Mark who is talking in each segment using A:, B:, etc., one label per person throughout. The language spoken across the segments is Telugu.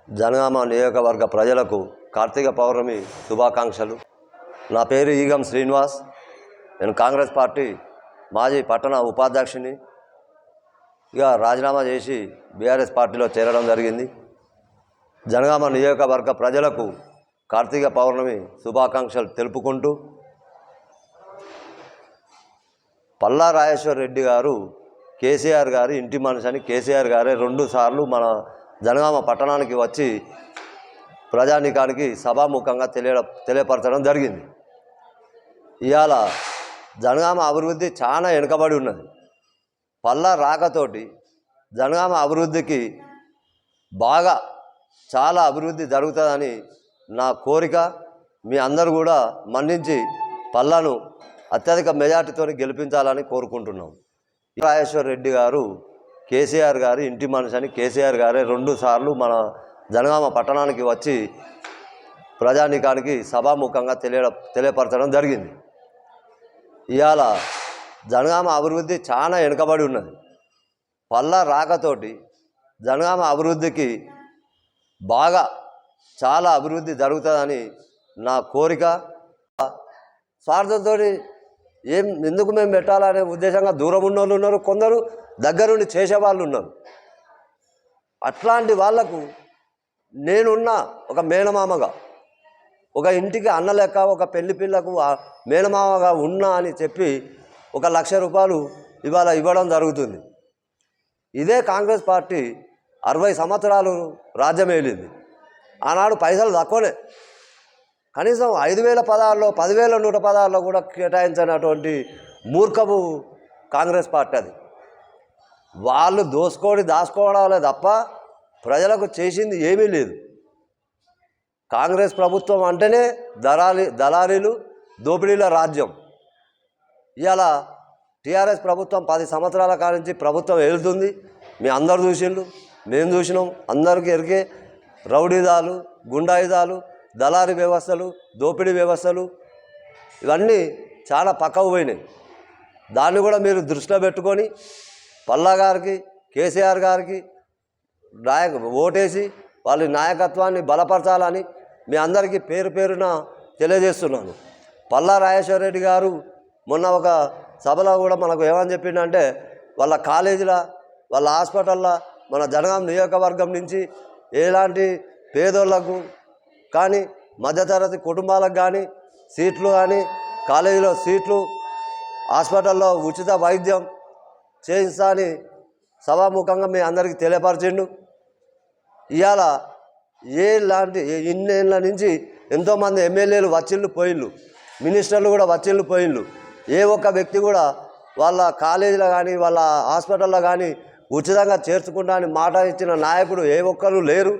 A: జనగామ నియోజకవర్గ ప్రజలకు కార్తీక పౌర్ణమి శుభాకాంక్షలు. నా పేరు ఈగం శ్రీనివాస్. నేను కాంగ్రెస్ పార్టీ మాజీ పట్టణ ఉపాధ్యక్షుని. ఇక రాజీనామా చేసి బీఆర్ఎస్ పార్టీలో చేరడం జరిగింది. జనగామ నియోజకవర్గ ప్రజలకు కార్తీక పౌర్ణమి శుభాకాంక్షలు తెలుపుకుంటూ, పల్లా రాజేశ్వర్ రెడ్డి గారు కేసీఆర్ గారి ఇంటి మనిషి అని కేసీఆర్ గారే 2 సార్లు మన జనగామ పట్టణానికి వచ్చి ప్రజానీకానికి సభాముఖంగా తెలియపరచడం జరిగింది. ఇవాళ జనగామ అభివృద్ధి చాలా వెనుకబడి ఉన్నది. పల్లా రాకతోటి జనగామ అభివృద్ధికి బాగా చాలా అభివృద్ధి జరుగుతుందని నా కోరిక. మీ అందరూ కూడా మన్నించి పల్లాను అత్యధిక మెజార్టీతో గెలిపించాలని కోరుకుంటున్నాం. రాజేశ్వర్ రెడ్డి గారు కేసీఆర్ గారి ఇంటి మనిషి అని కేసీఆర్ గారే 2 సార్లు మన జనగామ పట్టణానికి వచ్చి ప్రజానీకానికి సభాముఖంగా తెలియపరచడం జరిగింది. ఇవాళ జనగామ అభివృద్ధి చాలా వెనుకబడి ఉన్నది. పల్లా రాకతోటి జనగామ అభివృద్ధికి బాగా చాలా అభివృద్ధి జరుగుతుందని నా కోరిక. స్వార్థంతో ఎందుకు మేము పెట్టాలనే ఉద్దేశంగా దూరం ఉన్న వాళ్ళు ఉన్నారు, కొందరు దగ్గరుండి చేసేవాళ్ళు ఉన్నారు. అట్లాంటి వాళ్లకు నేనున్న ఒక మేనమామగా, ఒక ఇంటికి అన్న లెక్క, ఒక పెళ్లి పిల్లకు మేనమామగా ఉన్నా అని చెప్పి 1 లక్ష రూపాయలు ఇవాళ ఇవ్వడం జరుగుతుంది. ఇదే కాంగ్రెస్ పార్టీ 60 సంవత్సరాలు రాజ్యం ఏలింది. ఆనాడు పైసలు తక్కువనే, కనీసం 5,016లో 10,116లో కూడా కేటాయించినటువంటి మూర్ఖపు కాంగ్రెస్ పార్టీ అది. వాళ్ళు దాచుకోవడాలే తప్ప ప్రజలకు చేసింది ఏమీ లేదు. కాంగ్రెస్ ప్రభుత్వం అంటేనే దళారీలు దోపిడీల రాజ్యం. ఇవాళ టీఆర్ఎస్ ప్రభుత్వం 10 సంవత్సరాల కానించి ప్రభుత్వం వెళ్తుంది. మీ అందరు చూసిండ్రు, మేము చూసినాం, అందరికీ ఎరికే. రౌడీదాలు, గుండాయిదాలు, దళారీ వ్యవస్థలు, దోపిడీ వ్యవస్థలు ఇవన్నీ చాలా పక్కకు పోయినాయి. దాన్ని కూడా మీరు దృష్టిలో పెట్టుకొని పల్లా గారికి కేసీఆర్ గారికి ఓటేసి వాళ్ళ నాయకత్వాన్ని బలపరచాలని మీ అందరికీ పేరు పేరున తెలియజేస్తున్నాను. పల్లా రాజేశ్వర రెడ్డి గారు మొన్న ఒక సభలో కూడా మనకు ఏమని చెప్పిండంటే, వాళ్ళ కాలేజీల వాళ్ళ హాస్పిటల్లో మన జనగాం నియోజకవర్గం నుంచి ఎలాంటి పేదోళ్లకు కానీ మధ్యతరగతి కుటుంబాలకు కానీ సీట్లు కానీ, కాలేజీలో సీట్లు, హాస్పిటల్లో ఉచిత వైద్యం చేయిస్తా అని సభాముఖంగా మీ అందరికీ తెలియపరిచిండు. ఇవాళ ఇన్నేళ్ళ నుంచి ఎంతోమంది ఎమ్మెల్యేలు వచ్చిళ్ళు పోయిళ్ళు, మినిస్టర్లు కూడా వచ్చిళ్ళు పోయిళ్ళు. ఏ ఒక్క వ్యక్తి కూడా వాళ్ళ కాలేజీలో కానీ వాళ్ళ హాస్పిటల్లో కానీ ఉచితంగా చేర్చుకుంటా అని మాట ఇచ్చిన నాయకుడు ఏ ఒక్కరు లేరు.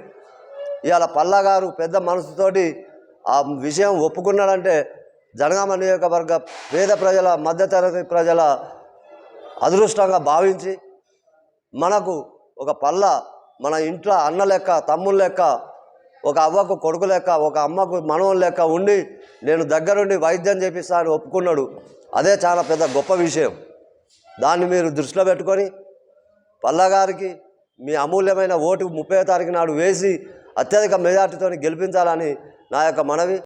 A: ఇవాళ పల్లా గారు పెద్ద మనసుతోటి ఆ విషయం ఒప్పుకున్నాడంటే జనగామ నియోజకవర్గ పేద ప్రజల, మధ్యతరగతి ప్రజల అదృష్టంగా భావించి మనకు ఒక పల్లా మన ఇంట్లో అన్న లెక్క, తమ్ముళ్ళ లెక్క, ఒక అవ్వకు కొడుకు లెక్క, ఒక అమ్మకు మనవని లెక్క ఉండి నేను దగ్గరుండి వైద్యం చేపిస్తా అని ఒప్పుకున్నాడు. అదే చాలా పెద్ద గొప్ప విషయం. దాన్ని మీరు దృష్టిలో పెట్టుకొని పల్లా గారికి మీ అమూల్యమైన ఓటు 30వ తారీఖు నాడు వేసి అత్యధిక మెజార్టీతో గెలిపించాలని నా యొక్క మనవి.